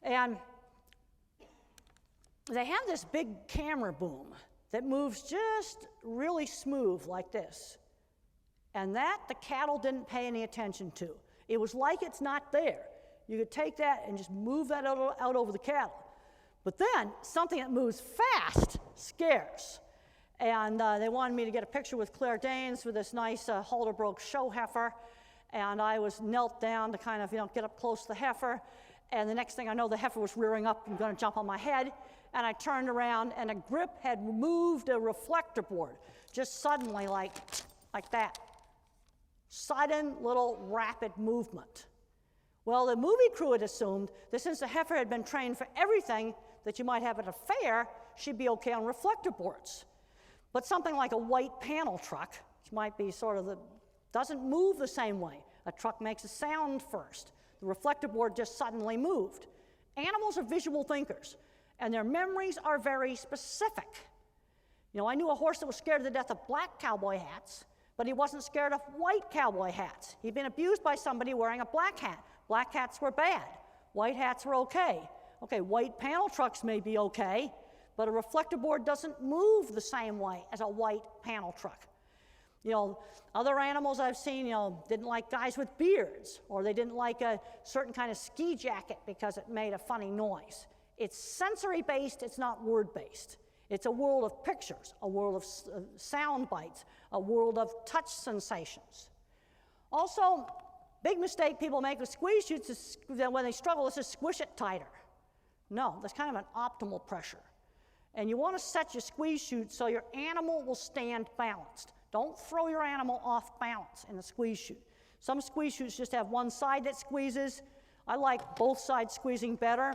And they have this big camera boom that moves just really smooth like this. And that the cattle didn't pay any attention to. It was like it's not there. You could take that and just move that out over the cattle. But then something that moves fast scares. And they wanted me to get a picture with Claire Danes with this nice Halderbrook show heifer. And I was knelt down to kind of, get up close to the heifer. And the next thing I know, the heifer was rearing up and going to jump on my head. And I turned around, and a grip had moved a reflector board, just suddenly like that. Sudden little rapid movement. Well, the movie crew had assumed that since the heifer had been trained for everything that you might have at a fair, she'd be okay on reflector boards. But something like a white panel truck, which might be doesn't move the same way. A truck makes a sound first. The reflector board just suddenly moved. Animals are visual thinkers, and their memories are very specific. I knew a horse that was scared to death of black cowboy hats, but he wasn't scared of white cowboy hats. He'd been abused by somebody wearing a black hat. Black hats were bad. White hats were okay. Okay, white panel trucks may be okay, but a reflector board doesn't move the same way as a white panel truck. Other animals I've seen, didn't like guys with beards, or they didn't like a certain kind of ski jacket because it made a funny noise. It's sensory-based, it's not word-based. It's a world of pictures, a world of sound bites, a world of touch sensations. Also, big mistake people make with squeeze chutes is that when they struggle, is to squish it tighter. No, that's kind of an optimal pressure. And you want to set your squeeze chute so your animal will stand balanced. Don't throw your animal off balance in the squeeze chute. Some squeeze chutes just have one side that squeezes. I like both sides squeezing better,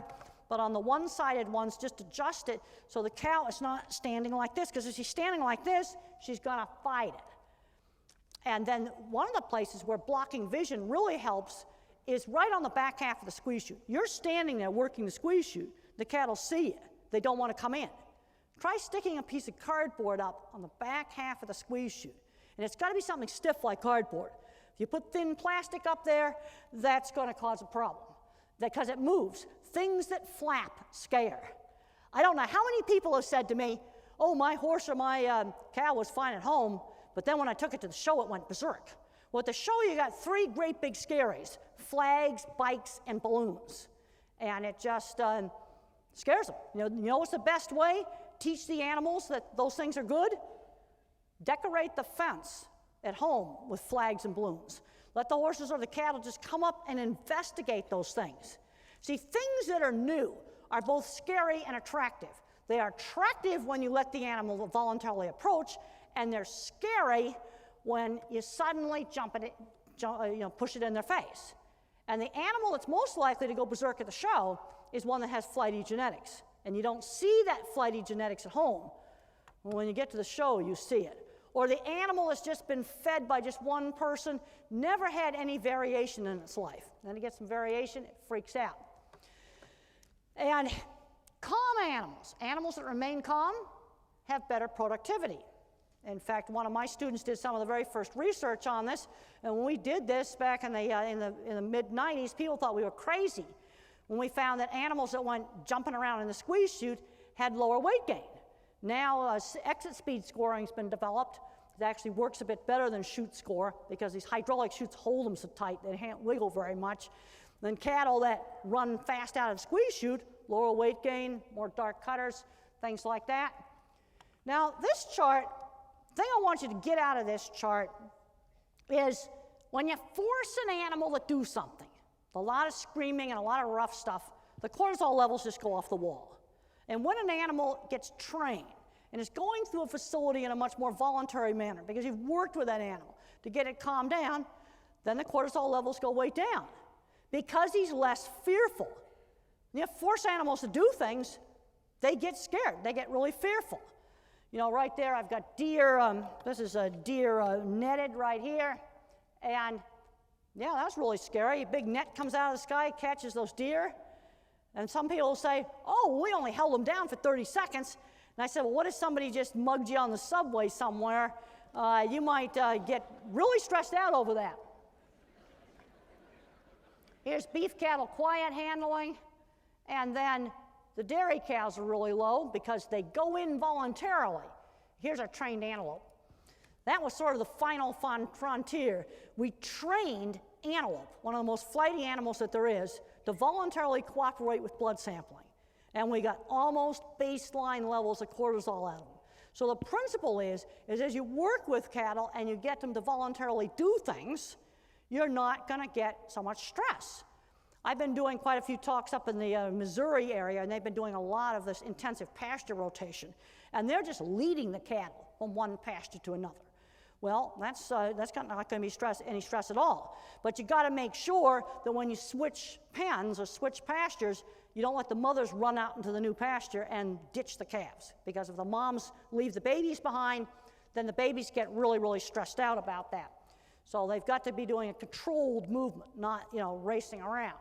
but on the one-sided ones, just adjust it so the cow is not standing like this, because if she's standing like this, she's going to fight it. And then one of the places where blocking vision really helps is right on the back half of the squeeze chute. You're standing there working the squeeze chute. The cattle see you. They don't want to come in. Try sticking a piece of cardboard up on the back half of the squeeze chute. And it's got to be something stiff like cardboard. If you put thin plastic up there, that's going to cause a problem because it moves. Things that flap scare. I don't know how many people have said to me, oh, my horse or my cow was fine at home, but then when I took it to the show, it went berserk. Well, at the show, you got three great big scaries: flags, bikes, and balloons. And it just scares them. You know what's the best way? Teach the animals that those things are good? Decorate the fence at home with flags and balloons. Let the horses or the cattle just come up and investigate those things. See, things that are new are both scary and attractive. They are attractive when you let the animal voluntarily approach, and they're scary when you suddenly push it in their face. And the animal that's most likely to go berserk at the show is one that has flighty genetics. And you don't see that flighty genetics at home. When you get to the show, you see it. Or the animal has just been fed by just one person, never had any variation in its life. Then it gets some variation, it freaks out. And calm animals, animals that remain calm, have better productivity. In fact, one of my students did some of the very first research on this, and when we did this back in the mid-90s, people thought we were crazy when we found that animals that went jumping around in the squeeze chute had lower weight gain. Now, exit speed scoring has been developed. It actually works a bit better than chute score because these hydraulic chutes hold them so tight they can't wiggle very much. Then cattle that run fast out of the squeeze chute, lower weight gain, more dark cutters, things like that. Now, this chart, the thing I want you to get out of this chart is when you force an animal to do something, a lot of screaming and a lot of rough stuff, the cortisol levels just go off the wall. And when an animal gets trained and is going through a facility in a much more voluntary manner because you've worked with that animal to get it calmed down, then the cortisol levels go way down because he's less fearful. You force animals to do things, they get scared. They get really fearful. Right there I've got deer. This is a deer netted right here. And yeah, that's really scary. A big net comes out of the sky, catches those deer. And some people will say, oh, we only held them down for 30 seconds. And I said, well, what if somebody just mugged you on the subway somewhere? You might get really stressed out over that. Here's beef cattle quiet handling. And then the dairy cows are really low because they go in voluntarily. Here's our trained antelope. That was sort of the final frontier. We trained antelope, one of the most flighty animals that there is, to voluntarily cooperate with blood sampling. And we got almost baseline levels of cortisol out of them. So the principle is as you work with cattle and you get them to voluntarily do things, you're not going to get so much stress. I've been doing quite a few talks up in the Missouri area, and they've been doing a lot of this intensive pasture rotation. And they're just leading the cattle from one pasture to another. Well, that's not going to be any stress at all. But you got to make sure that when you switch pens or switch pastures, you don't let the mothers run out into the new pasture and ditch the calves. Because if the moms leave the babies behind, then the babies get really, really stressed out about that. So they've got to be doing a controlled movement, not, racing around.